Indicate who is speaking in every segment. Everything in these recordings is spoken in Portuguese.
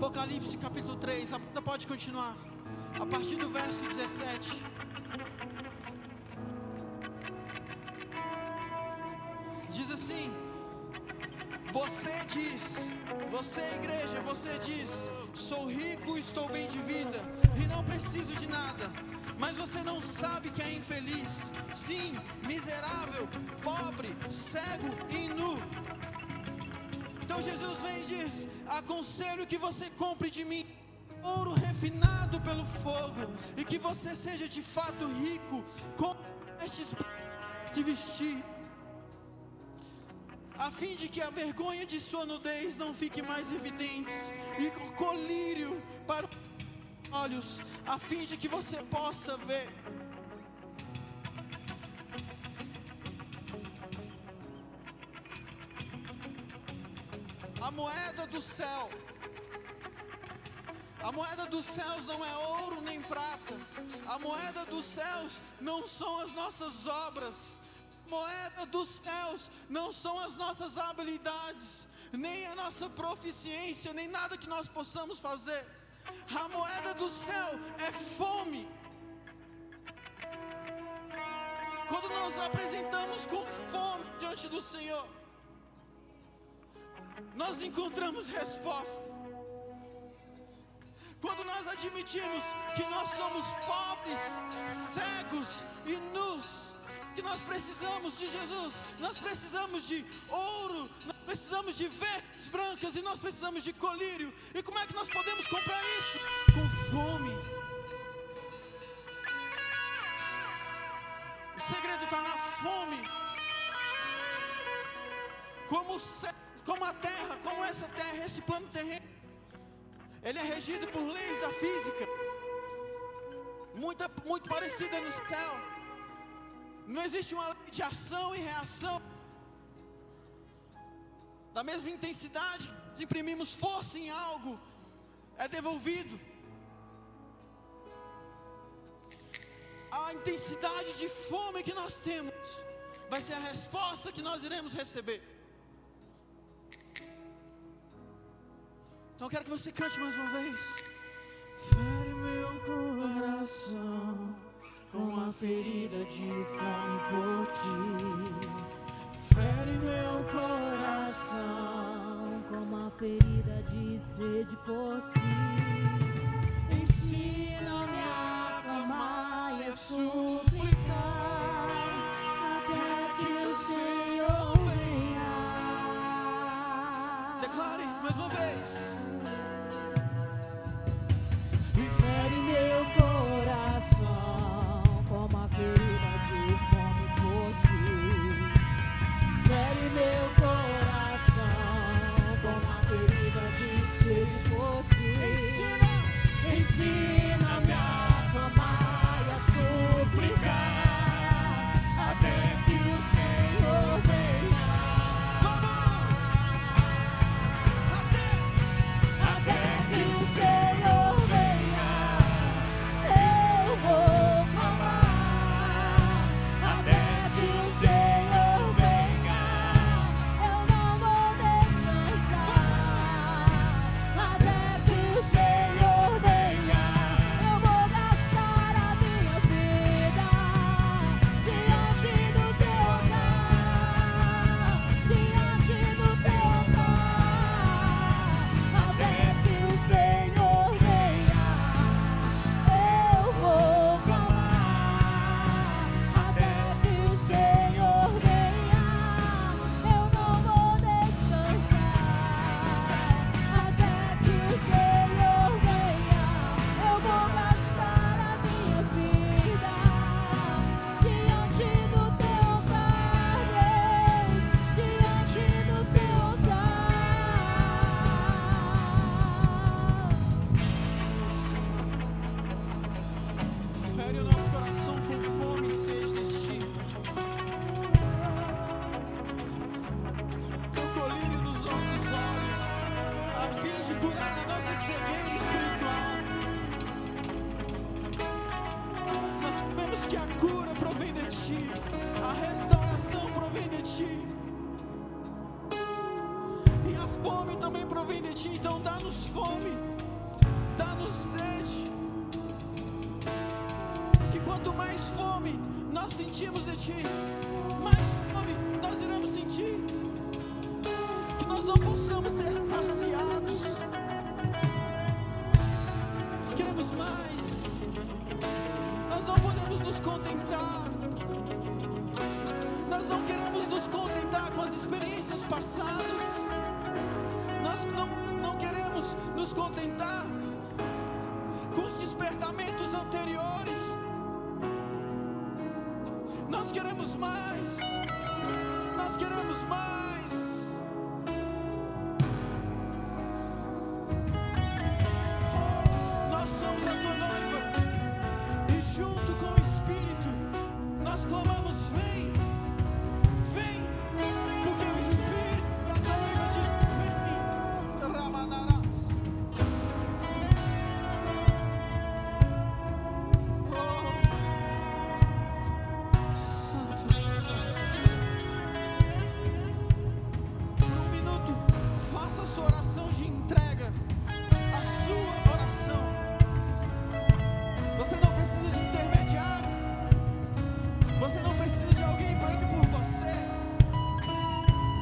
Speaker 1: Apocalipse capítulo 3, a banda pode continuar, a partir do verso 17. Diz assim: você igreja, você diz, sou rico, estou bem de vida e não preciso de nada, mas você não sabe que é infeliz, sim, miserável, pobre, cego e nu. Então Jesus vem e diz: aconselho que você compre de mim ouro refinado pelo fogo, e que você seja de fato rico, com vestes de vestir, a fim de que a vergonha de sua nudez não fique mais evidente, e colírio para os olhos, a fim de que você possa ver. A moeda do céu, a moeda dos céus não é ouro nem prata, a moeda dos céus não são as nossas obras, a moeda dos céus não são as nossas habilidades, nem a nossa proficiência, nem nada que nós possamos fazer. A moeda do céu é fome. Quando nós apresentamos com fome diante do Senhor, nós encontramos resposta. Quando nós admitimos que nós somos pobres, cegos e nus, que nós precisamos de Jesus, nós precisamos de ouro, nós precisamos de vestes brancas e nós precisamos de colírio. E como é que nós podemos comprar isso? Com fome. O segredo está na fome. Como a terra, como essa terra, esse plano terreno, ele é regido por leis da física, muito parecida no céu. Não existe uma lei de ação e reação. Da mesma intensidade que nós imprimimos força em algo, é devolvido. A intensidade de fome que nós temos vai ser a resposta que nós iremos receber. Então eu quero que você cante mais uma vez. Fere meu coração com a ferida de fome por ti. Fere meu coração
Speaker 2: com a ferida de sede por ti.
Speaker 1: Ensina-me a clamar e a suplicar até que o Senhor venha. Declare mais uma vez.
Speaker 2: Fere meu coração como a ferida de fome por ti. Fere meu coração como a ferida de sede por ti.
Speaker 1: Ensina-me a clamar e a suplicar até que o Senhor venha. Vamos! Até que o Senhor venha. Eu vou clamar até que o Senhor venha.
Speaker 2: Eu não vou descansar
Speaker 1: Até que o Senhor venha.
Speaker 2: Eu vou gastar a minha vida diante do teu altar, diante do teu altar, até que o Senhor venha. Eu vou clamar até que o Senhor venha. Eu não vou descansar até que o Senhor venha. Eu vou gastar a minha vida diante do teu altar, Deus, diante do teu altar.
Speaker 1: Fere o nosso coração com fome e sede de ti. Teu colírio nos nossos olhos, a fim de curar a nossa cegueira espiritual. Nós sabemos que a cura provém de ti, a restauração provém de ti, e a fome também provém de ti. Então dá-nos fome. sede. Que quanto mais fome nós sentimos de Ti, mais fome nós iremos sentir. Que nós não possamos ser saciados. Nós queremos mais. Nós não podemos nos contentar. Nós não queremos nos contentar com as experiências passadas. Nós não queremos nos contentar com os despertamentos anteriores. Nós queremos mais. Nós queremos mais. Oh, nós somos a Tua noiva. E junto com o Espírito, nós clamamos: vem, vem. Porque o Espírito e a noiva diz: vem. Ramanarás. Oh, Santo, Santo, Santo. Por um minuto, faça a sua oração de entrega. A sua oração. Você não precisa de intermediário. Você não precisa de alguém para ir por você.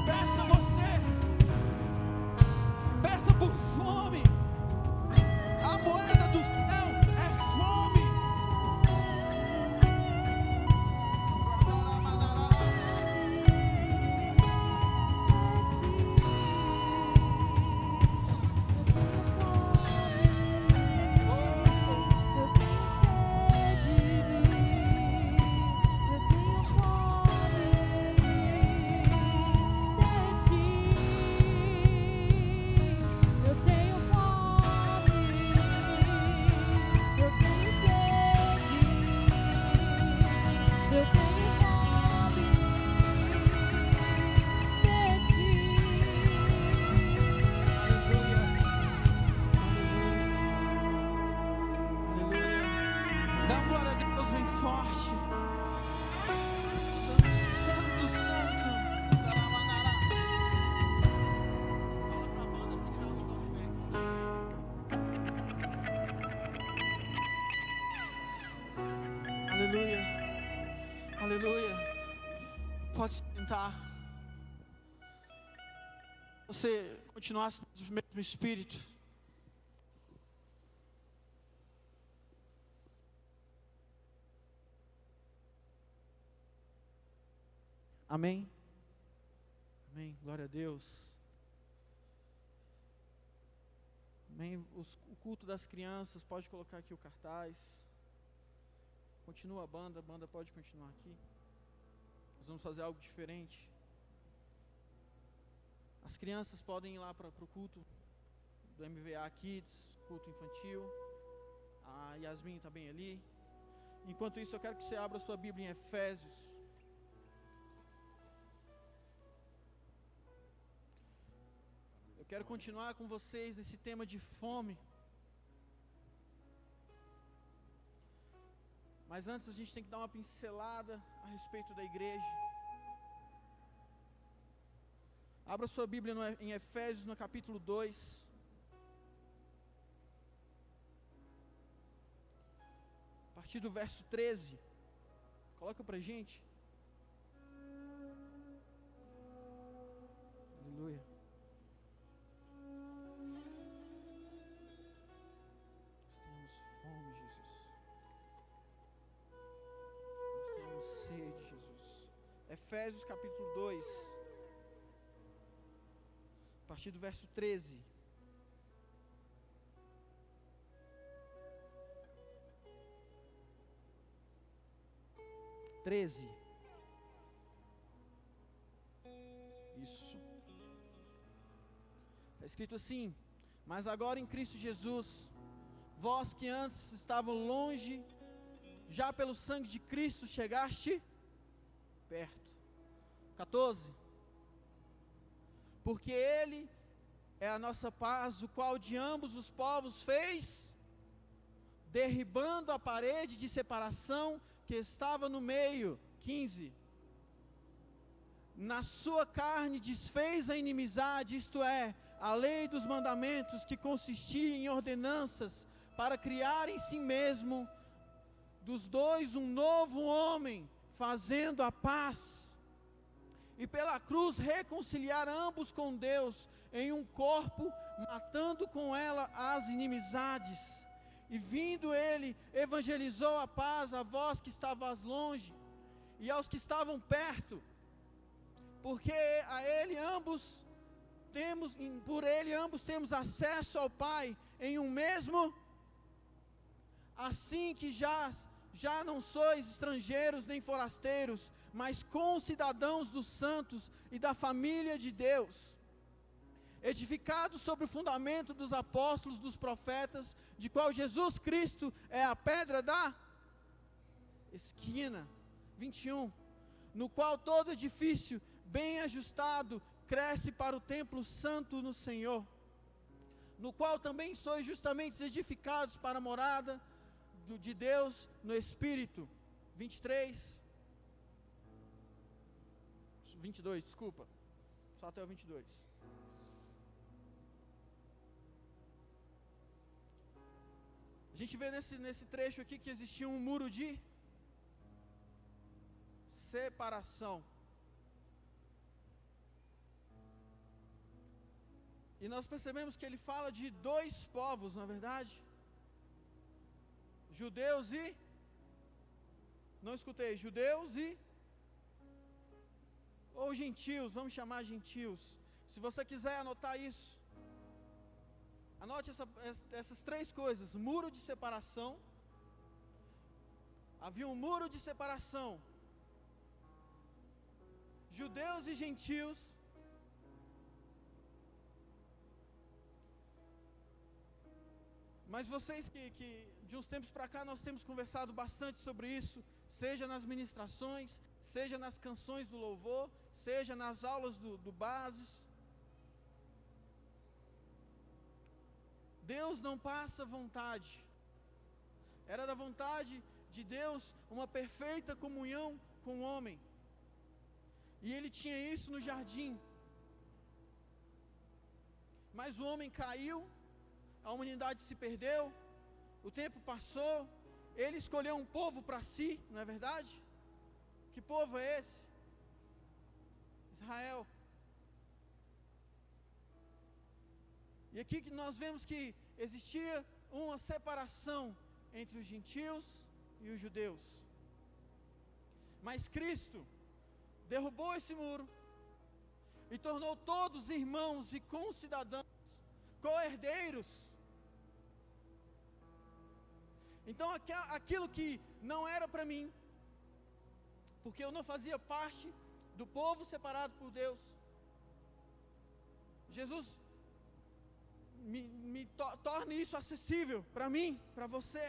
Speaker 1: Peça você. Peça por fome. A moeda do céu é fome. Dá uma glória a Deus bem forte. Santo, Santo. Fala pra banda ficar no back. Aleluia. Aleluia. Pode se sentar. Você continuasse no mesmo espírito. Amém? Amém. Glória a Deus. Amém. O culto das crianças, pode colocar aqui o cartaz. Continua a banda pode continuar aqui. Nós vamos fazer algo diferente. As crianças podem ir lá para o culto do MVA Kids, culto infantil. A Yasmin está bem ali. Enquanto isso, eu quero que você abra sua Bíblia em Efésios. Eu quero continuar com vocês nesse tema de fome. Mas antes a gente tem que dar uma pincelada a respeito da igreja. Abra sua Bíblia em Efésios, no capítulo 2. A partir do verso 13. Coloca pra gente. Aleluia. Efésios capítulo 2, a partir do verso 13. Isso. Está escrito assim: mas agora em Cristo Jesus, vós que antes estavam longe, já pelo sangue de Cristo chegaste perto. 14. Porque Ele é a nossa paz, o qual de ambos os povos fez, derribando a parede de separação que estava no meio. 15. Na sua carne desfez a inimizade, isto é, a lei dos mandamentos, que consistia em ordenanças, para criar em si mesmo dos dois um novo homem, fazendo a paz, e pela cruz reconciliar ambos com Deus em um corpo, matando com ela as inimizades. E vindo ele, evangelizou a paz a vós que estavais longe, e aos que estavam perto, porque por ele ambos temos acesso ao Pai em um mesmo. Assim que já não sois estrangeiros nem forasteiros, mas concidadãos dos santos e da família de Deus, edificados sobre o fundamento dos apóstolos, dos profetas, de qual Jesus Cristo é a pedra da esquina. 21. No qual todo edifício bem ajustado cresce para o templo santo no Senhor, no qual também sois justamente edificados para a morada de Deus no Espírito. 22, desculpa, só até o 22. A gente vê nesse trecho aqui que existia um muro de separação. E nós percebemos que ele fala de dois povos, na verdade. Judeus e... Não escutei. Judeus e... Ou gentios, vamos chamar gentios. Se você quiser anotar isso, anote essas três coisas. Muro de separação. Havia um muro de separação. Judeus e gentios. Mas vocês que de uns tempos para cá nós temos conversado bastante sobre isso, seja nas ministrações, seja nas canções do louvor, seja nas aulas do Bases. Deus não passa vontade. Era da vontade de Deus uma perfeita comunhão com o homem. E ele tinha isso no jardim. Mas o homem caiu, a humanidade se perdeu, o tempo passou, ele escolheu um povo para si, não é verdade? Que povo é esse? Israel. E aqui que nós vemos que existia uma separação entre os gentios e os judeus. Mas Cristo derrubou esse muro e tornou todos irmãos e concidadãos, co-herdeiros. Então aquilo que não era para mim, porque eu não fazia parte do povo separado por Deus, Jesus torne isso acessível para mim, para você,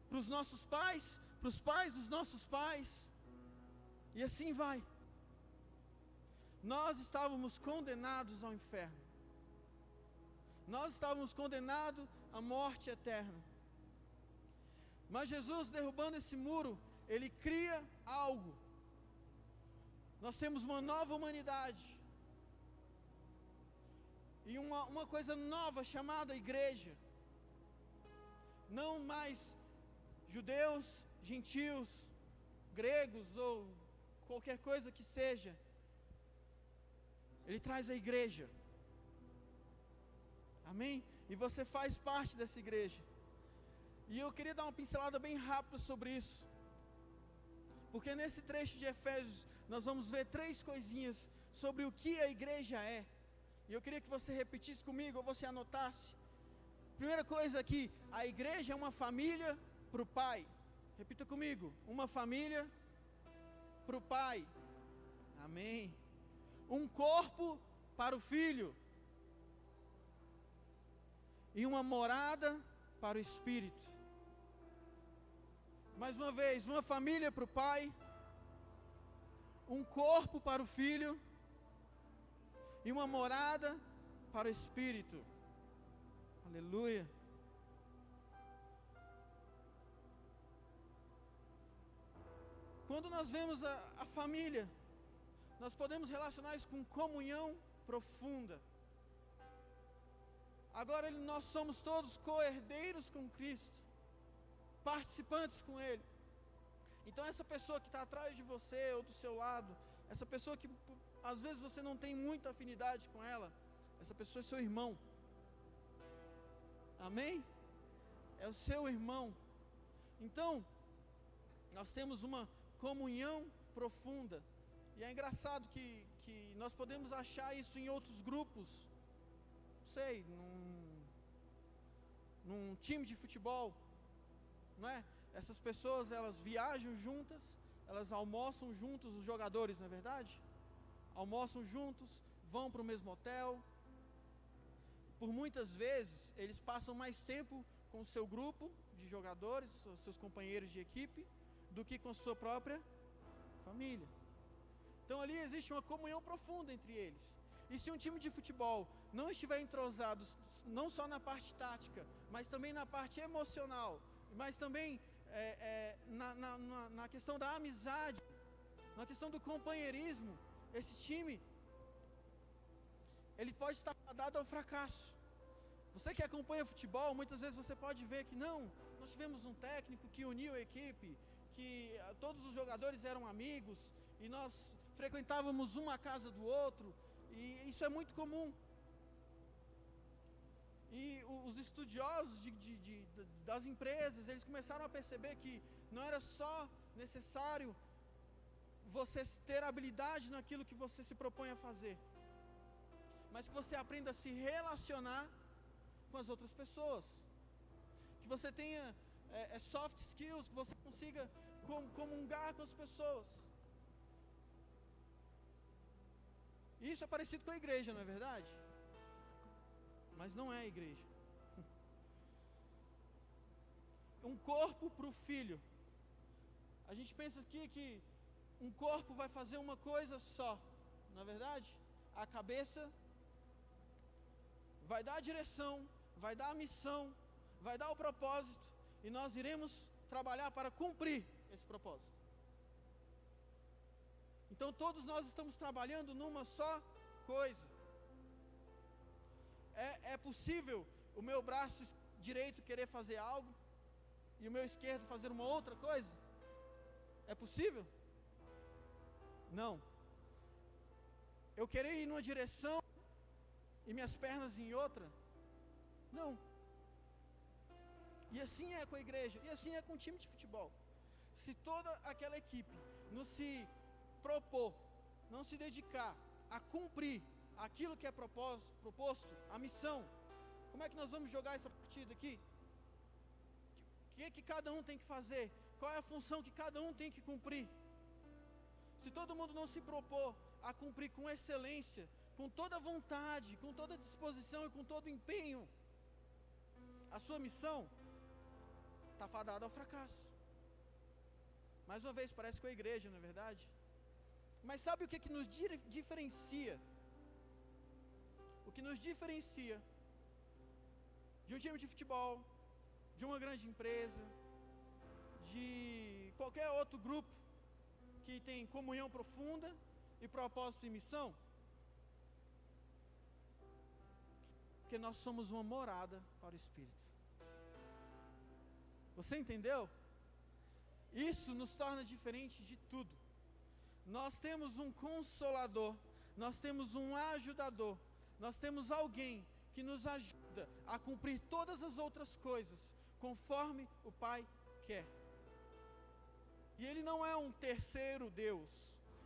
Speaker 1: para os nossos pais, para os pais dos nossos pais, e assim vai. Nós estávamos condenados ao inferno, nós estávamos condenados à morte eterna. Mas Jesus, derrubando esse muro, Ele cria algo. Nós temos uma nova humanidade. E uma coisa nova chamada igreja. Não mais judeus, gentios, gregos ou qualquer coisa que seja. Ele traz a igreja. Amém? E você faz parte dessa igreja. E eu queria dar uma pincelada bem rápida sobre isso. Porque nesse trecho de Efésios, nós vamos ver três coisinhas sobre o que a igreja é. E eu queria que você repetisse comigo, ou você anotasse. Primeira coisa aqui, a igreja é uma família para o Pai. Repita comigo, uma família para o Pai. Amém. Um corpo para o Filho. E uma morada para o Espírito. Mais uma vez, uma família para o Pai, um corpo para o Filho e uma morada para o Espírito. Aleluia. Quando nós vemos a família, nós podemos relacionar isso com comunhão profunda. Agora nós somos todos co-herdeiros com Cristo, participantes com Ele. Então essa pessoa que está atrás de você ou do seu lado, essa pessoa que às vezes você não tem muita afinidade com ela, essa pessoa é seu irmão. Amém? É o seu irmão. Então, nós temos uma comunhão profunda. E é engraçado que nós podemos achar isso em outros grupos. Não sei, num time de futebol, não é? Essas pessoas, elas viajam juntas, elas almoçam juntos, os jogadores, não é verdade? Almoçam juntos, vão para o mesmo hotel. Por muitas vezes, eles passam mais tempo com o seu grupo de jogadores, seus companheiros de equipe, do que com a sua própria família. Então ali existe uma comunhão profunda entre eles. E se um time de futebol não estiver entrosado, não só na parte tática, mas também na parte emocional, mas também na questão da amizade, na questão do companheirismo, esse time, ele pode estar fadado ao fracasso. Você que acompanha futebol, muitas vezes você pode ver que não, nós tivemos um técnico que uniu a equipe, que todos os jogadores eram amigos, e nós frequentávamos uma casa do outro, e isso é muito comum. E os estudiosos das empresas, eles começaram a perceber que não era só necessário você ter habilidade naquilo que você se propõe a fazer, mas que você aprenda a se relacionar com as outras pessoas, que você tenha soft skills, que você consiga comungar com as pessoas. Isso é parecido com a igreja, não é verdade? Mas não é a igreja. Um corpo para o filho. A gente pensa aqui que um corpo vai fazer uma coisa só, não é verdade? A cabeça vai dar a direção, vai dar a missão, vai dar o propósito, e nós iremos trabalhar para cumprir esse propósito. Então todos nós estamos trabalhando numa só coisa. É possível o meu braço direito querer fazer algo e o meu esquerdo fazer uma outra coisa? É possível? Não. Eu querer ir numa direção e minhas pernas em outra? Não. E assim é com a igreja, e assim é com o time de futebol. Se toda aquela equipe não se propor, não se dedicar a cumprir aquilo que é proposto, a missão, como é que nós vamos jogar essa partida aqui? O que cada um tem que fazer? Qual é a função que cada um tem que cumprir? Se todo mundo não se propor a cumprir com excelência, com toda vontade, com toda disposição e com todo empenho, a sua missão está fadada ao fracasso. Mais uma vez, parece com a igreja, não é verdade? Mas sabe o que nos diferencia? O que nos diferencia de um time de futebol, de uma grande empresa, de qualquer outro grupo que tem comunhão profunda e propósito e missão? Porque nós somos uma morada para o Espírito. Você entendeu? Isso nos torna diferente de tudo. Nós temos um consolador, nós temos um ajudador, nós temos alguém que nos ajuda a cumprir todas as outras coisas conforme o Pai quer. E Ele não é um terceiro Deus,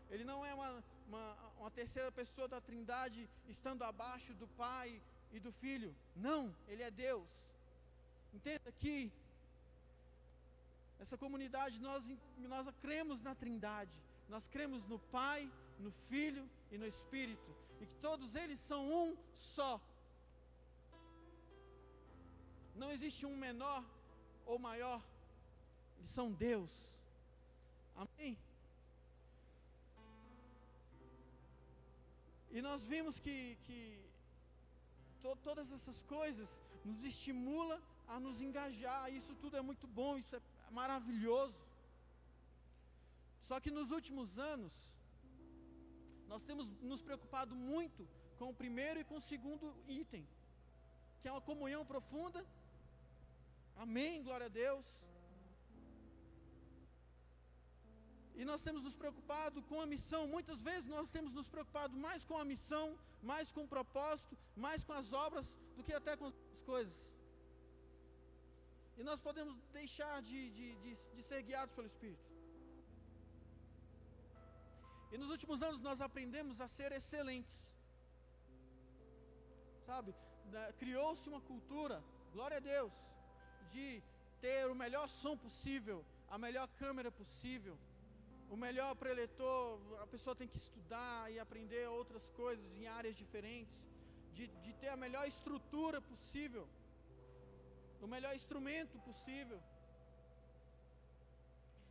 Speaker 1: Ele não é uma terceira pessoa da Trindade estando abaixo do Pai e do Filho. Não, Ele é Deus. Entenda que essa comunidade, nós cremos na Trindade, nós cremos no Pai, no Filho e no Espírito, e que todos eles são um só. Não existe um menor ou maior, eles são Deus. Amém? E nós vimos que todas essas coisas nos estimulam a nos engajar. Isso tudo é muito bom, isso é maravilhoso. Só que nos últimos anos, nós temos nos preocupado muito com o primeiro e com o segundo item, que é uma comunhão profunda. Amém, glória a Deus. E nós temos nos preocupado com a missão. Muitas vezes nós temos nos preocupado mais com a missão, mais com o propósito, mais com as obras, do que até com as coisas. E nós podemos deixar de ser guiados pelo Espírito. E nos últimos anos nós aprendemos a ser excelentes. Sabe? Criou-se uma cultura, glória a Deus, de ter o melhor som possível, a melhor câmera possível, o melhor preletor. A pessoa tem que estudar e aprender outras coisas em áreas diferentes, de ter a melhor estrutura possível, o melhor instrumento possível.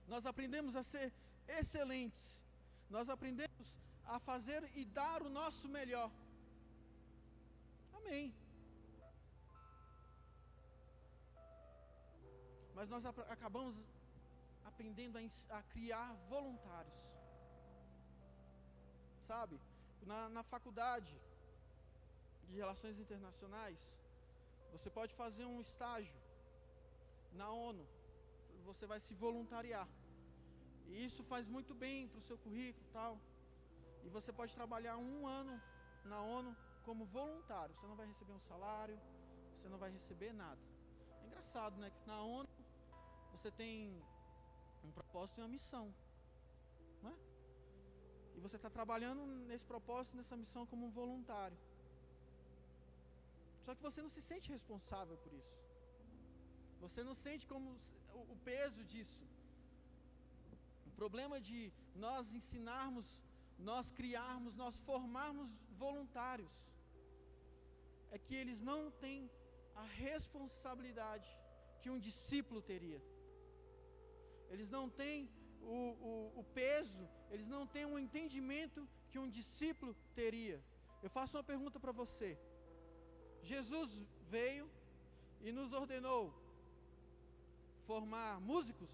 Speaker 1: Nós aprendemos a ser excelentes, nós aprendemos a fazer e dar o nosso melhor. Amém. Mas nós acabamos aprendendo a criar voluntários. Sabe? Na faculdade de Relações Internacionais, você pode fazer um estágio na ONU. Você vai se voluntariar. E isso faz muito bem para o seu currículo e tal. E você pode trabalhar 1 ano na ONU como voluntário. Você não vai receber um salário, você não vai receber nada. É engraçado, né? Que na ONU você tem um propósito e uma missão, não é? E você está trabalhando nesse propósito, nessa missão como um voluntário. Só que você não se sente responsável por isso. Você não sente como o peso disso. O problema de nós ensinarmos, nós criarmos, nós formarmos voluntários, é que eles não têm a responsabilidade que um discípulo teria. Eles não têm o peso, eles não têm o entendimento que um discípulo teria. Eu faço uma pergunta para você. Jesus veio e nos ordenou formar músicos?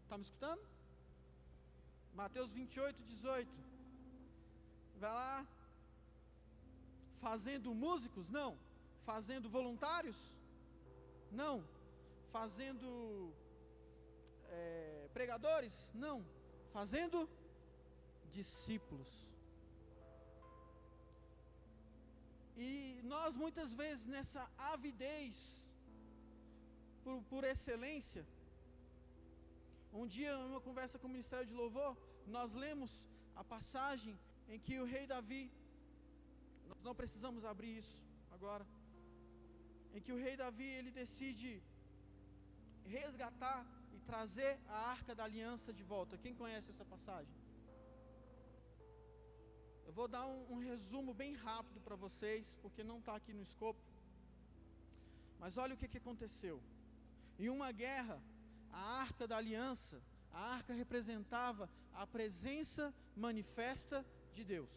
Speaker 1: Está me escutando? Mateus 28:18. Vai lá. Fazendo músicos? Não. Fazendo voluntários? Não. Fazendo pregadores? Não. Fazendo discípulos. E nós muitas vezes nessa avidez por excelência. Um dia, em uma conversa com o Ministério de Louvor, nós lemos a passagem em que o rei Davi, nós não precisamos abrir isso agora, em que o rei Davi, ele decide resgatar e trazer a Arca da Aliança de volta. Quem conhece essa passagem? Eu vou dar um resumo bem rápido para vocês, porque não está aqui no escopo. Mas olha o que aconteceu. Em uma guerra, a Arca da Aliança, a arca representava a presença manifesta de Deus.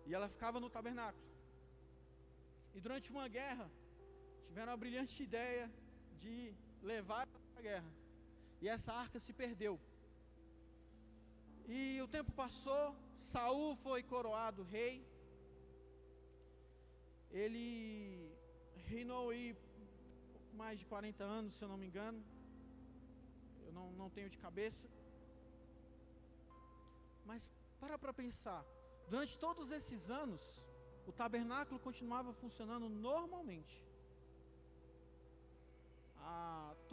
Speaker 1: E ela ficava no tabernáculo. E durante uma guerra, tiveram a brilhante ideia de levar a guerra. E essa arca se perdeu. E o tempo passou, Saul foi coroado rei. Ele reinou aí mais de 40 anos, se eu não me engano. Eu não tenho de cabeça. Mas para pensar. Durante todos esses anos, o tabernáculo continuava funcionando normalmente.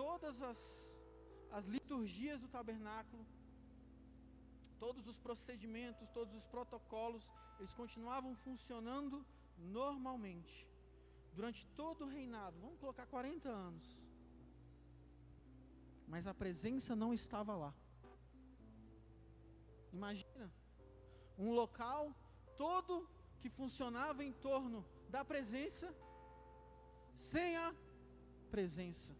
Speaker 1: Todas as liturgias do tabernáculo, todos os procedimentos, todos os protocolos, eles continuavam funcionando normalmente. Durante todo o reinado, vamos colocar 40 anos. Mas a presença não estava lá. Imagina, um local todo que funcionava em torno da presença, sem a presença.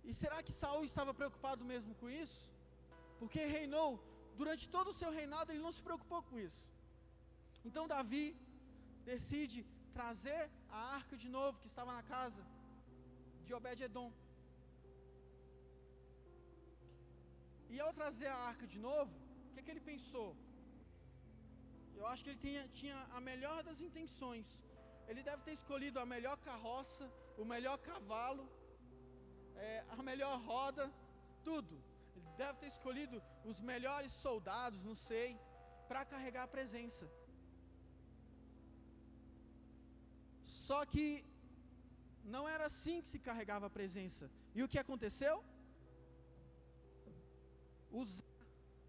Speaker 1: E será que Saul estava preocupado mesmo com isso? Porque reinou, durante todo o seu reinado ele não se preocupou com isso. Então Davi decide trazer a arca de novo, que estava na casa de Obed-edom. E ao trazer a arca de novo, o que ele pensou? Eu acho que ele tinha a melhor das intenções. Ele deve ter escolhido a melhor carroça, o melhor cavalo, a melhor roda, tudo. Ele deve ter escolhido os melhores soldados, não sei, para carregar a presença. Só que não era assim que se carregava a presença. E o que aconteceu?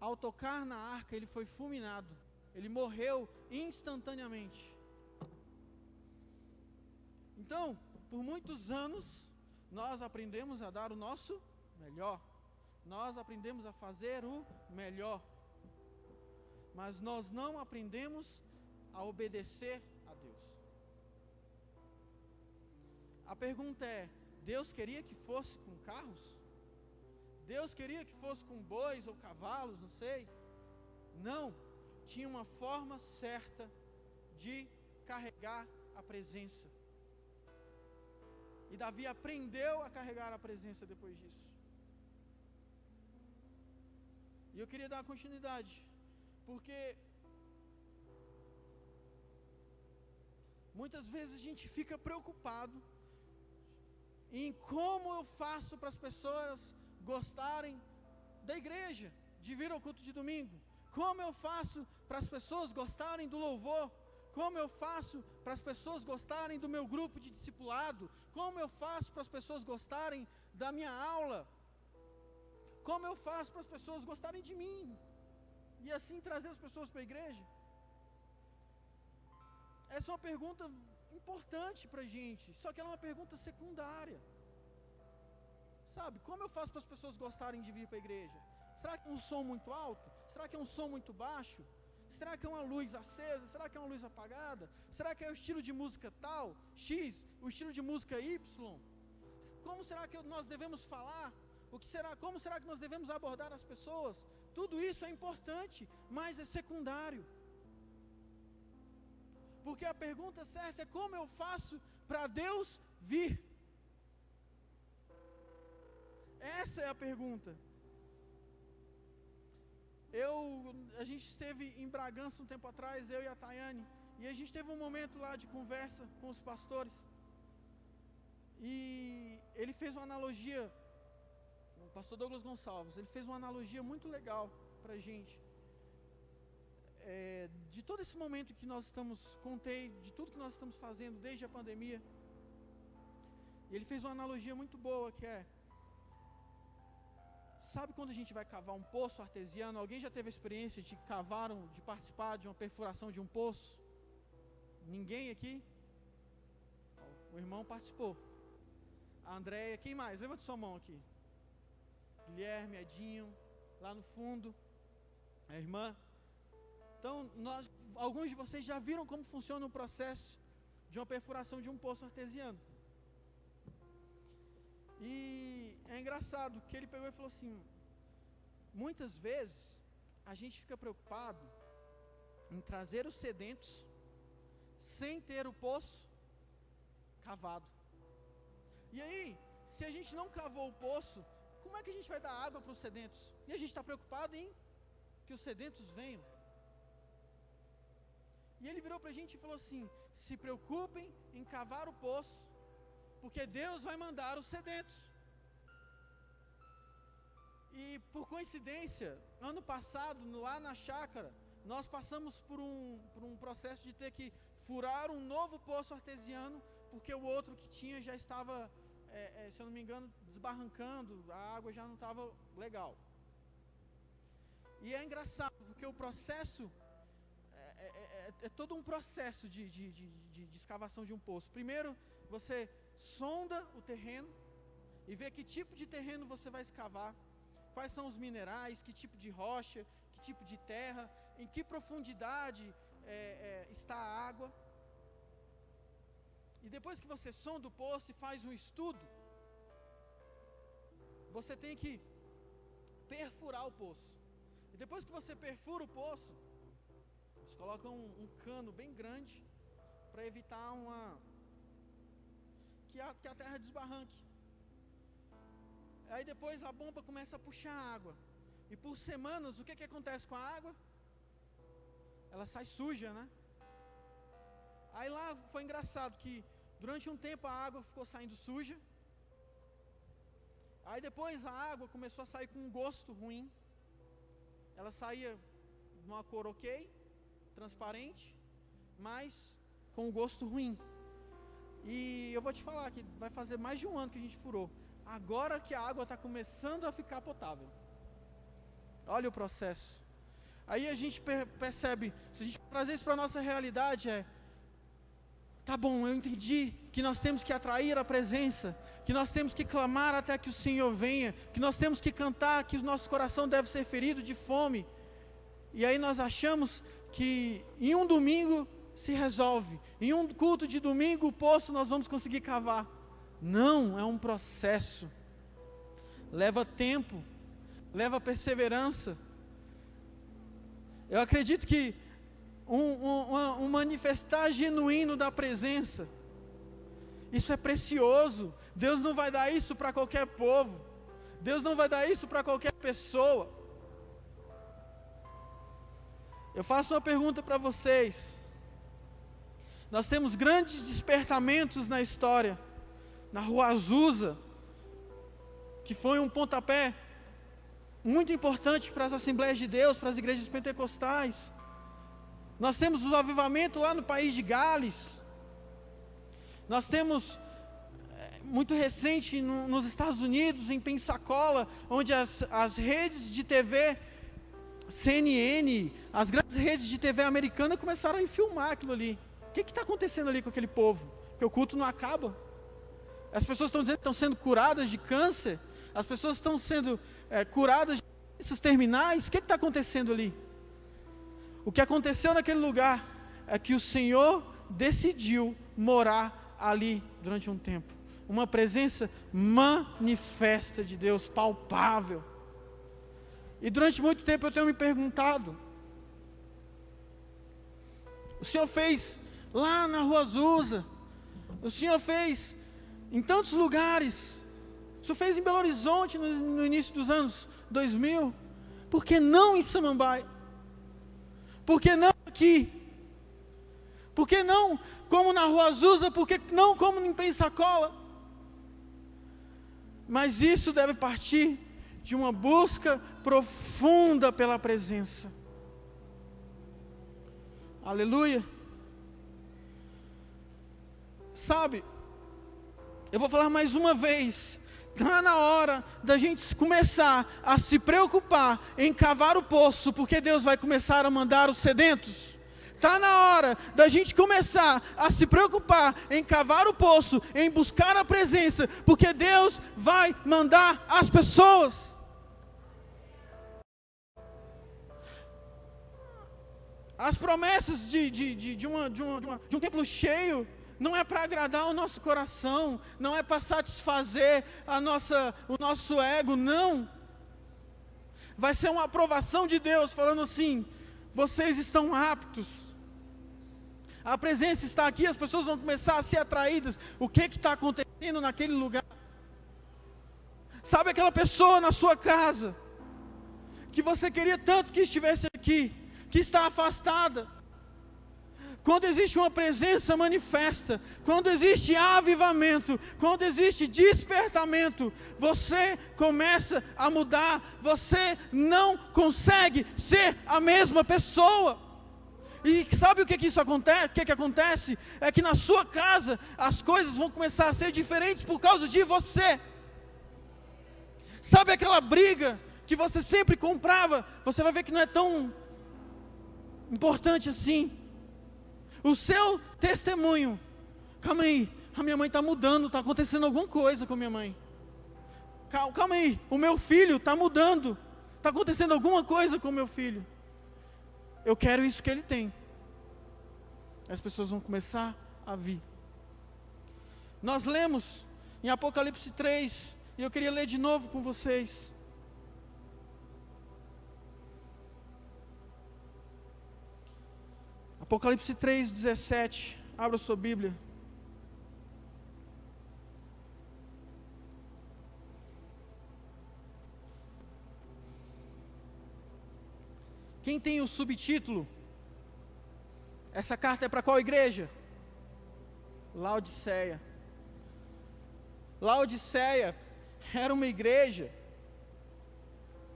Speaker 1: Ao tocar na arca, ele foi fulminado. Ele morreu instantaneamente. Então, por muitos anos, nós aprendemos a dar o nosso melhor. Nós aprendemos a fazer o melhor. Mas nós não aprendemos a obedecer a Deus. A pergunta é: Deus queria que fosse com carros? Deus queria que fosse com bois ou cavalos, não sei. Não. Tinha uma forma certa de carregar a presença. E Davi aprendeu a carregar a presença depois disso. E eu queria dar continuidade, porque muitas vezes a gente fica preocupado em como eu faço para as pessoas gostarem da igreja, de vir ao culto de domingo. Como eu faço para as pessoas gostarem do louvor? Como eu faço para as pessoas gostarem do meu grupo de discipulado? Como eu faço para as pessoas gostarem da minha aula? Como eu faço para as pessoas gostarem de mim? E assim trazer as pessoas para a igreja? Essa é uma pergunta importante para a gente, só que ela é uma pergunta secundária. Sabe, como eu faço para as pessoas gostarem de vir para a igreja? Será que é um som muito alto? Será que é um som muito baixo? Será que é uma luz acesa? Será que é uma luz apagada? Será que é o estilo de música tal, X, o estilo de música Y? Como será que nós devemos falar? Como será que nós devemos abordar as pessoas? Tudo isso é importante, mas é secundário. Porque a pergunta certa é: como eu faço para Deus vir? Essa é a pergunta. A gente esteve em Bragança um tempo atrás, eu e a Tayane, e a gente teve um momento lá de conversa com os pastores. E ele fez uma analogia, o pastor Douglas Gonçalves, ele fez uma analogia muito legal para a gente. De todo esse momento que nós contei, de tudo que nós estamos fazendo desde a pandemia. E ele fez uma analogia muito boa, que é: sabe quando a gente vai cavar um poço artesiano? Alguém já teve a experiência de participar de uma perfuração de um poço? Ninguém aqui? O irmão participou. A Andréia, quem mais? Levanta sua mão aqui. Guilherme, Edinho, lá no fundo. A irmã. Então, alguns de vocês já viram como funciona o processo de uma perfuração de um poço artesiano. E é engraçado que ele pegou e falou assim: muitas vezes a gente fica preocupado em trazer os sedentos sem ter o poço cavado. E aí, se a gente não cavou o poço, como é que a gente vai dar água para os sedentos? E a gente está preocupado em que os sedentos venham. E ele virou para a gente e falou assim: se preocupem em cavar o poço, porque Deus vai mandar os sedentos. E por coincidência, ano passado, lá na chácara, nós passamos por um processo de ter que furar um novo poço artesiano, porque o outro que tinha já estava, se eu não me engano, desbarrancando, a água já não estava legal. E é engraçado, porque o processo é todo um processo de escavação de um poço. Primeiro, você sonda o terreno e vê que tipo de terreno você vai escavar, quais são os minerais, que tipo de rocha, que tipo de terra, em que profundidade está a água. E depois que você sonda o poço e faz um estudo, você tem que perfurar o poço. E depois que você perfura o poço, você coloca um cano bem grande para evitar que a terra desbarranque. Aí depois a bomba começa a puxar a água. E por semanas, o que acontece com a água? ela sai suja, né? Aí lá foi engraçado que durante um tempo a água ficou saindo suja. Aí depois a água começou a sair com um gosto ruim. Ela saía numa cor ok, transparente, mas com um gosto ruim. E eu vou te falar que vai fazer mais de um ano que a gente furou. Agora que a água está começando a ficar potável. Olha o processo. Aí a gente percebe, se a gente trazer isso para a nossa realidade, tá bom, eu entendi que nós temos que atrair a presença, que nós temos que clamar até que o Senhor venha, que nós temos que cantar, que o nosso coração deve ser ferido de fome. E aí nós achamos que em um domingo se resolve, em um culto de domingo o poço nós vamos conseguir cavar. Não, é um processo, leva tempo, leva perseverança. Eu acredito que um manifestar genuíno da presença, isso é precioso. Deus não vai dar isso para qualquer povo, Deus não vai dar isso para qualquer pessoa. Eu faço uma pergunta para vocês. Nós temos grandes despertamentos na história, na Rua Azusa, que foi um pontapé muito importante para as Assembleias de Deus, para as igrejas pentecostais. Nós temos o avivamento lá no país de Gales. Nós temos, muito recente, nos Estados Unidos, em Pensacola, onde as redes de TV, CNN, as grandes redes de TV americana começaram a filmar aquilo ali. O que está acontecendo ali com aquele povo? Porque o culto não acaba. As pessoas estão dizendo que estão sendo curadas de câncer. As pessoas estão sendo curadas de doenças terminais. O que está acontecendo ali? O que aconteceu naquele lugar é que o Senhor decidiu morar ali durante um tempo. Uma presença manifesta de Deus, palpável. E durante muito tempo eu tenho me perguntado, o Senhor fez lá na Rua Azusa, o Senhor fez em tantos lugares, o Senhor fez em Belo Horizonte no início dos anos 2000, por que não em Samambaia? Por que não aqui? Por que não como na Rua Azusa? Por que não como em Pensacola? Mas isso deve partir de uma busca profunda pela presença. Aleluia. Sabe, eu vou falar mais uma vez. Está na hora da gente começar a se preocupar em cavar o poço, porque Deus vai começar a mandar os sedentos. Está na hora da gente começar a se preocupar em cavar o poço, em buscar a presença, porque Deus vai mandar as pessoas. As promessas de um templo cheio não é para agradar o nosso coração, não é para satisfazer o nosso ego, não. Vai ser uma aprovação de Deus, falando assim: vocês estão aptos, a presença está aqui, as pessoas vão começar a ser atraídas. O que está acontecendo naquele lugar? Sabe aquela pessoa na sua casa, que você queria tanto que estivesse aqui, que está afastada? Quando existe uma presença manifesta, quando existe avivamento, quando existe despertamento, você começa a mudar, você não consegue ser a mesma pessoa. E sabe o que isso acontece? O que acontece? É que na sua casa as coisas vão começar a ser diferentes por causa de você. Sabe aquela briga que você sempre comprava? Você vai ver que não é tão importante assim. O seu testemunho: calma aí, a minha mãe está mudando, está acontecendo alguma coisa com a minha mãe. Calma aí, o meu filho está mudando, está acontecendo alguma coisa com o meu filho. Eu quero isso que ele tem. As pessoas vão começar a vir. Nós lemos em Apocalipse 3, e eu queria ler de novo com vocês. Apocalipse 3:17, abra sua Bíblia. Quem tem o subtítulo Essa carta é para qual igreja? Laodiceia. Laodiceia era uma igreja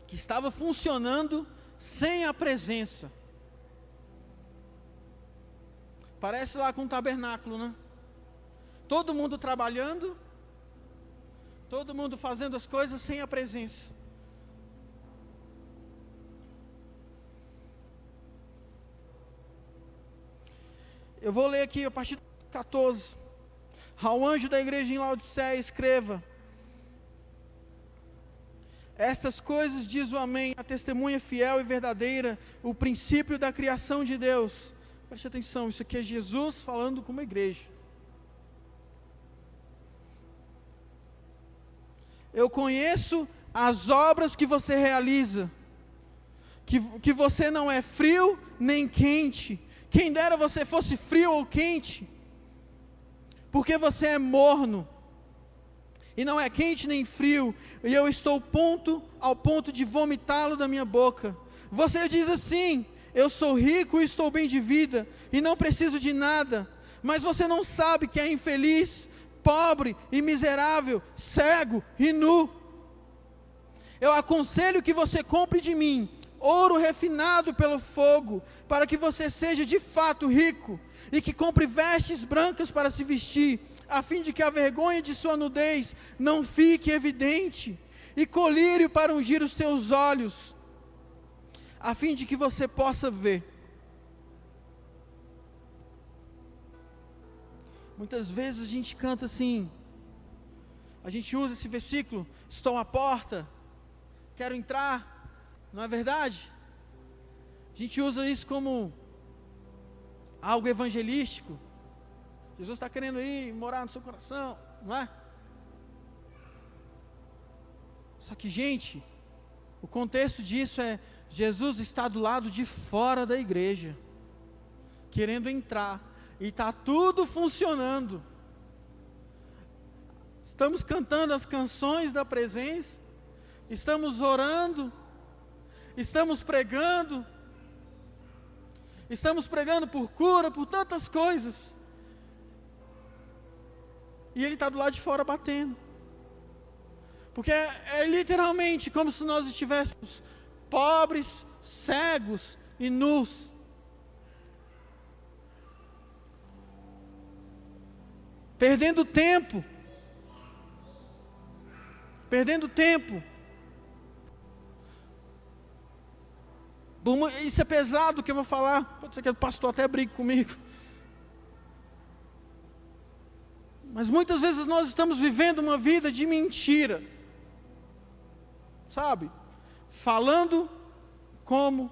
Speaker 1: que estava funcionando sem a presença. Parece lá com um tabernáculo, né? Todo mundo trabalhando, todo mundo fazendo as coisas sem a presença. Eu vou ler aqui a partir do 14. Ao anjo da igreja em Laodiceia escreva: estas coisas diz o Amém, a testemunha fiel e verdadeira, o princípio da criação de Deus. Preste atenção, isso aqui é Jesus falando com uma igreja. Eu conheço as obras que você realiza, que você não é frio nem quente. Quem dera você fosse frio ou quente, porque você é morno, e não é quente nem frio, e eu estou ao ponto de vomitá-lo da minha boca. Você diz assim: eu sou rico e estou bem de vida, e não preciso de nada, mas você não sabe que é infeliz, pobre e miserável, cego e nu. Eu aconselho que você compre de mim ouro refinado pelo fogo, para que você seja de fato rico, e que compre vestes brancas para se vestir, a fim de que a vergonha de sua nudez não fique evidente, e colírio para ungir os teus olhos, a fim de que você possa ver. Muitas vezes a gente canta assim, a gente usa esse versículo: estou à porta, quero entrar. Não é verdade? A gente usa isso como algo evangelístico. Jesus está querendo ir morar no seu coração, não é? Só que, gente, o contexto disso é: Jesus está do lado de fora da igreja, querendo entrar, e está tudo funcionando. Estamos cantando as canções da presença, estamos orando, estamos pregando por cura, por tantas coisas, e Ele está do lado de fora batendo, porque é literalmente como se nós estivéssemos pobres, cegos e nus. Perdendo tempo. Isso é pesado o que eu vou falar. Pode ser que o pastor até brigue comigo. Mas muitas vezes nós estamos vivendo uma vida de mentira. Sabe? Falando como,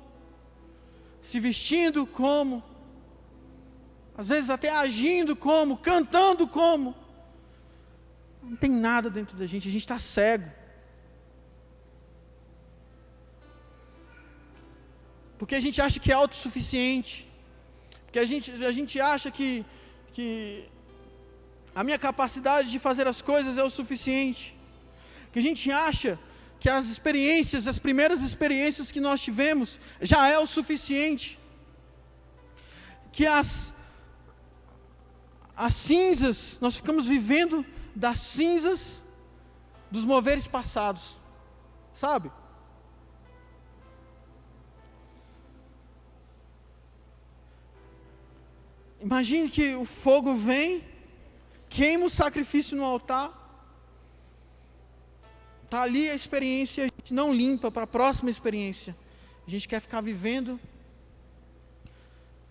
Speaker 1: se vestindo como, às vezes até agindo como, cantando como. Não tem nada dentro da gente, a gente está cego. Porque a gente acha que é autossuficiente, porque a gente acha que a minha capacidade de fazer as coisas é o suficiente, que a gente acha que as primeiras experiências que nós tivemos já é o suficiente, que as cinzas, nós ficamos vivendo das cinzas dos moveres passados, sabe? Imagine que o fogo vem, queima o sacrifício no altar, está ali a experiência, a gente não limpa para a próxima experiência, a gente quer ficar vivendo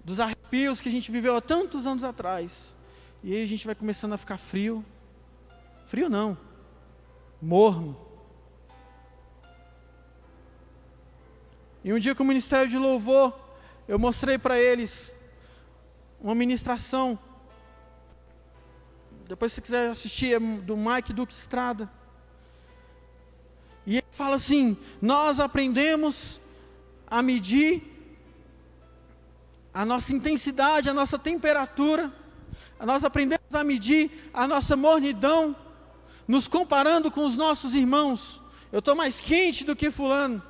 Speaker 1: dos arrepios que a gente viveu há tantos anos atrás, e aí a gente vai começando a ficar frio não, morno. E um dia com o Ministério de Louvor, eu mostrei para eles uma ministração, depois se você quiser assistir, é do Mike Duque Estrada, e ele fala assim: nós aprendemos a medir a nossa intensidade, a nossa temperatura, nós aprendemos a medir a nossa mornidão, nos comparando com os nossos irmãos. Eu estou mais quente do que fulano,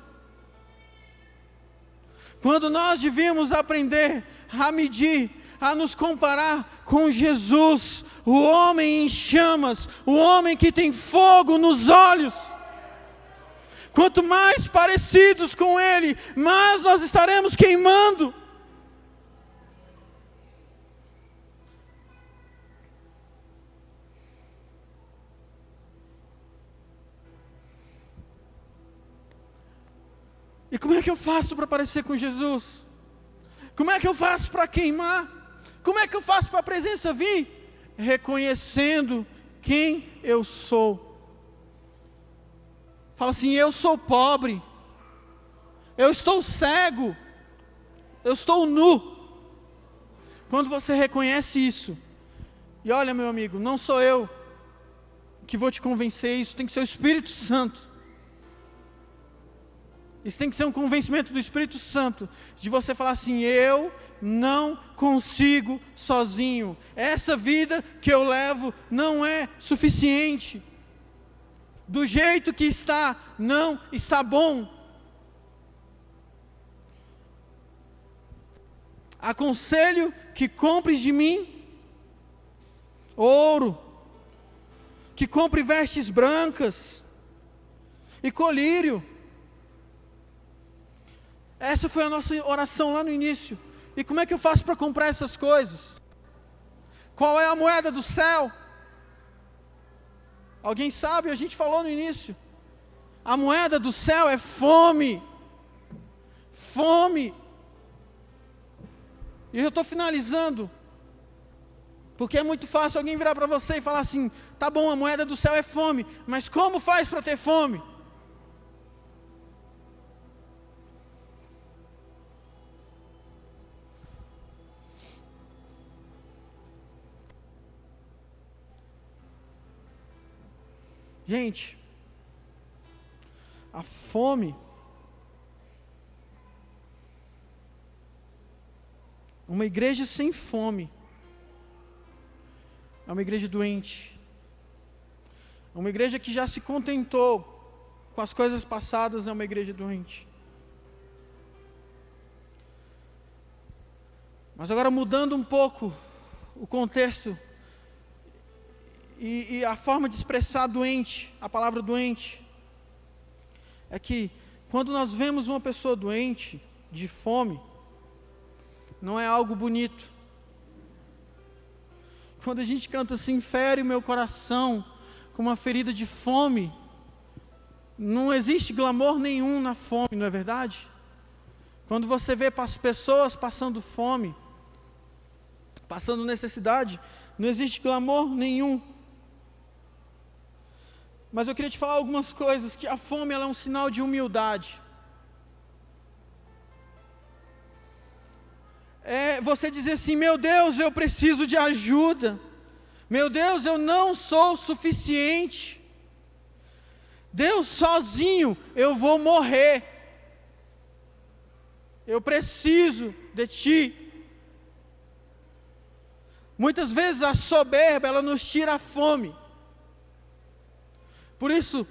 Speaker 1: Quando nós devíamos aprender a medir, a nos comparar com Jesus, o homem em chamas, o homem que tem fogo nos olhos. Quanto mais parecidos com Ele, mais nós estaremos queimando. E como é que eu faço para parecer com Jesus? Como é que eu faço para queimar? Como é que eu faço para a presença vir? Reconhecendo quem eu sou. Fala assim: eu sou pobre, eu estou cego, eu estou nu. Quando você reconhece isso, e olha, meu amigo, não sou eu que vou te convencer, isso tem que ser o Espírito Santo. Isso tem que ser um convencimento do Espírito Santo, de você falar assim: eu não consigo sozinho, essa vida que eu levo não é suficiente, do jeito que está, não está bom. Aconselho que compres de mim ouro, que compre vestes brancas e colírio. Essa foi a nossa oração lá no início. E como é que eu faço para comprar essas coisas? Qual é a moeda do céu? Alguém sabe? A gente falou no início. A moeda do céu é fome. Fome. E eu estou finalizando. Porque é muito fácil alguém virar para você e falar assim: tá bom, a moeda do céu é fome, mas como faz para ter fome? Gente, a fome, uma igreja sem fome, é uma igreja doente, é uma igreja que já se contentou com as coisas passadas, é uma igreja doente. Mas agora, mudando um pouco o contexto, e a forma de expressar doente, a palavra doente, é que quando nós vemos uma pessoa doente, de fome, não é algo bonito. Quando a gente canta assim: fere o meu coração com uma ferida de fome, não existe glamour nenhum na fome, não é verdade? Quando você vê as pessoas passando fome, passando necessidade, não existe glamour nenhum. Mas eu queria te falar algumas coisas, que a fome ela é um sinal de humildade. É você dizer assim: meu Deus, eu preciso de ajuda. Meu Deus, eu não sou suficiente. Deus, sozinho eu vou morrer. Eu preciso de Ti. Muitas vezes a soberba, ela nos tira a fome. Por isso,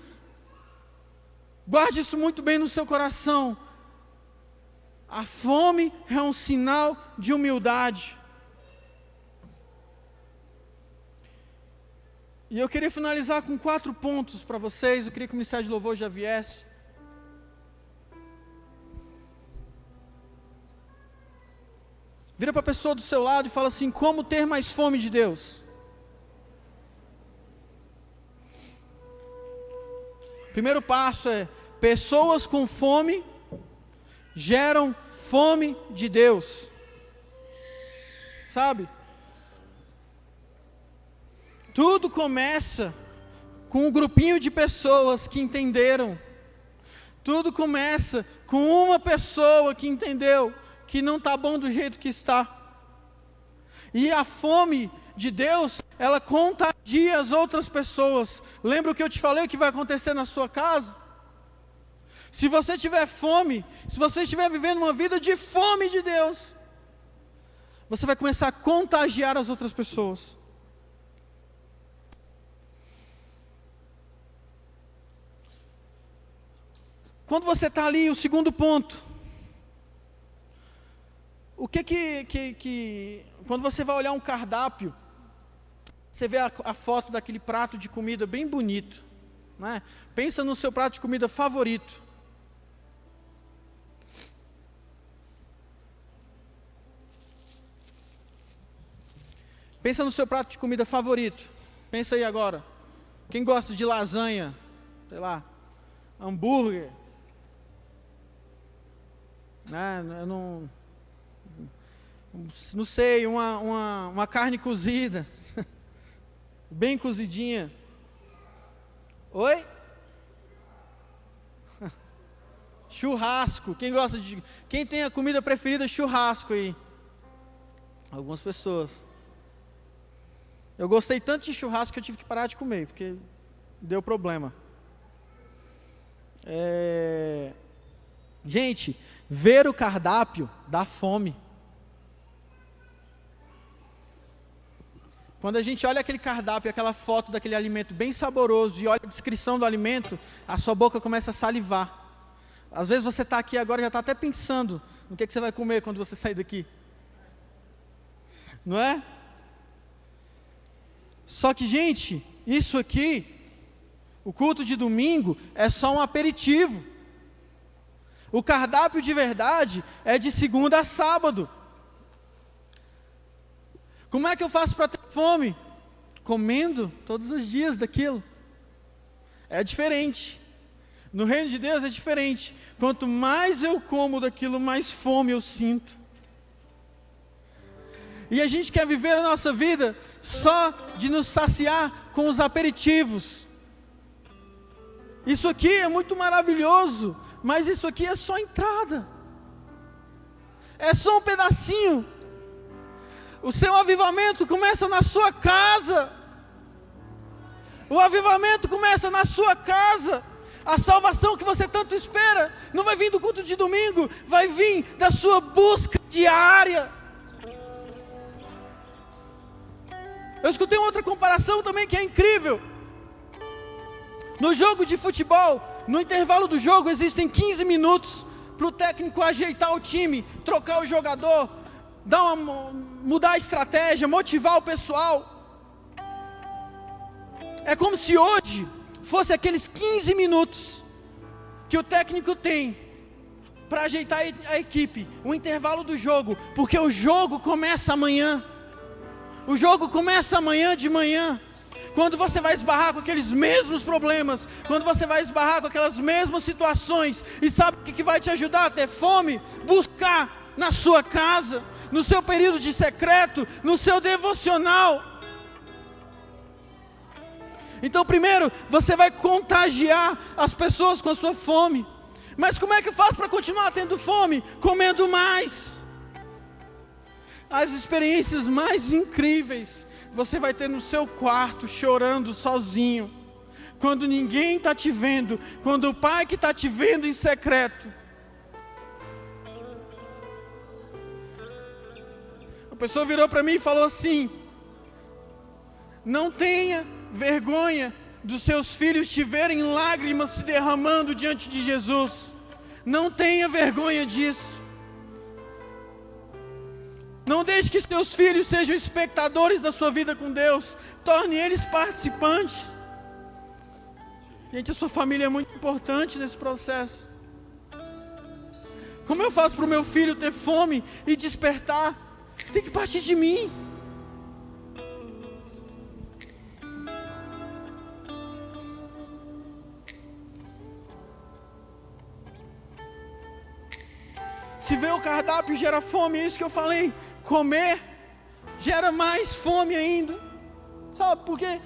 Speaker 1: guarde isso muito bem no seu coração. A fome é um sinal de humildade. E eu queria finalizar com 4 pontos para vocês. Eu queria que o Ministério de Louvor já viesse. Vira para a pessoa do seu lado e fala assim: como ter mais fome de Deus? Primeiro passo é: pessoas com fome geram fome de Deus. Sabe? Tudo começa com um grupinho de pessoas que entenderam. Tudo começa com uma pessoa que entendeu que não está bom do jeito que está. E a fome de Deus, ela contagia as outras pessoas. Lembra o que eu te falei que vai acontecer na sua casa? Se você tiver fome, se você estiver vivendo uma vida de fome de Deus, você vai começar a contagiar as outras pessoas. Quando você está ali, o segundo ponto, O que quando você vai olhar um cardápio, você vê a foto daquele prato de comida bem bonito, né? Pensa no seu prato de comida favorito. Pensa no seu prato de comida favorito. Pensa aí agora. Quem gosta de lasanha, sei lá, hambúrguer, né? Eu não sei, uma carne cozida, bem cozidinha. Oi? Churrasco. Quem tem a comida preferida, churrasco aí? Algumas pessoas. Eu gostei tanto de churrasco que eu tive que parar de comer, porque deu problema. Gente, ver o cardápio dá fome. Quando a gente olha aquele cardápio, aquela foto daquele alimento bem saboroso e olha a descrição do alimento, a sua boca começa a salivar. Às vezes você está aqui agora e já está até pensando no que você vai comer quando você sair daqui. Não é? Só que, gente, isso aqui, o culto de domingo, é só um aperitivo. O cardápio de verdade é de segunda a sábado. Como é que eu faço para ter fome? Comendo todos os dias daquilo. É diferente. No reino de Deus é diferente. Quanto mais eu como daquilo, mais fome eu sinto. E a gente quer viver a nossa vida só de nos saciar com os aperitivos. Isso aqui é muito maravilhoso, mas isso aqui é só entrada. É só um pedacinho. O seu avivamento começa na sua casa. O avivamento começa na sua casa. A salvação que você tanto espera não vai vir do culto de domingo, vai vir da sua busca diária. Eu escutei uma outra comparação também que é incrível. No jogo de futebol, no intervalo do jogo, existem 15 minutos para o técnico ajeitar o time, trocar o jogador, mudar a estratégia, motivar o pessoal. É como se hoje fosse aqueles 15 minutos que o técnico tem para ajeitar a equipe, o intervalo do jogo, porque o jogo começa amanhã. O jogo começa amanhã de manhã, quando você vai esbarrar com aqueles mesmos problemas, quando você vai esbarrar com aquelas mesmas situações, e sabe o que vai te ajudar a ter fome? Buscar na sua casa, no seu período de secreto, no seu devocional. Então primeiro, você vai contagiar as pessoas com a sua fome. Mas como é que eu faço para continuar tendo fome? Comendo mais. As experiências mais incríveis você vai ter no seu quarto, chorando sozinho, quando ninguém está te vendo, quando o pai que está te vendo em secreto. A pessoa virou para mim e falou assim: não tenha vergonha dos seus filhos te verem lágrimas se derramando diante de Jesus. Não tenha vergonha disso. Não deixe que seus filhos sejam espectadores da sua vida com Deus. Torne eles participantes. Gente, a sua família é muito importante nesse processo. Como eu faço para o meu filho ter fome e despertar? Tem que partir de mim. Se ver o cardápio gera fome, é isso que eu falei. Comer gera mais fome ainda. Sabe por quê?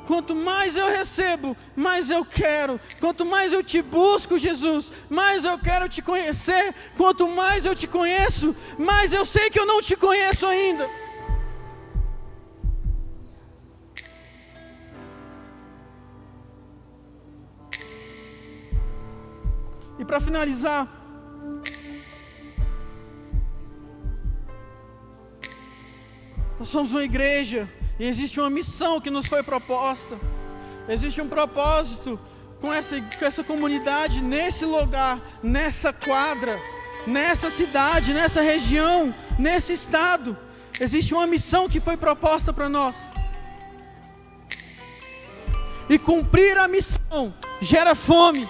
Speaker 1: Quanto mais eu recebo, mais eu quero. Quanto mais eu te busco, Jesus, mais eu quero te conhecer. Quanto mais eu te conheço, mais eu sei que eu não te conheço ainda. E para finalizar, nós somos uma igreja e existe uma missão que nos foi proposta. Existe um propósito com essa comunidade, nesse lugar, nessa quadra. nessa cidade, nessa região, nesse estado, existe uma missão que foi proposta para nós. E cumprir a missão gera fome.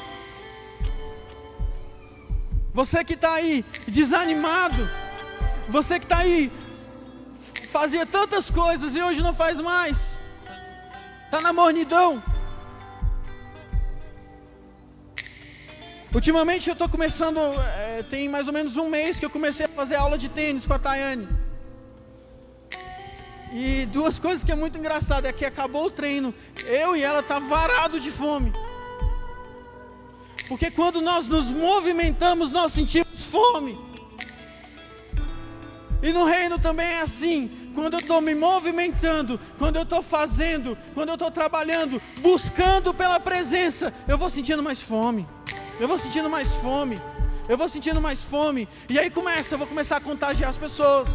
Speaker 1: Você que está aí desanimado, você que está aí, fazia tantas coisas e hoje não faz mais, está na mornidão. Ultimamente eu estou começando, tem mais ou menos um mês que eu comecei a fazer aula de tênis com a Tayane. E duas coisas que é muito engraçado, é que acabou o treino, eu e ela tá varado de fome. Porque quando nós nos movimentamos, nós sentimos fome. E no reino também é assim, quando eu estou me movimentando, quando eu estou fazendo, quando eu estou trabalhando, buscando pela presença, eu vou sentindo mais fome. Eu vou sentindo mais fome. Eu vou sentindo mais fome. E aí eu vou começar a contagiar as pessoas.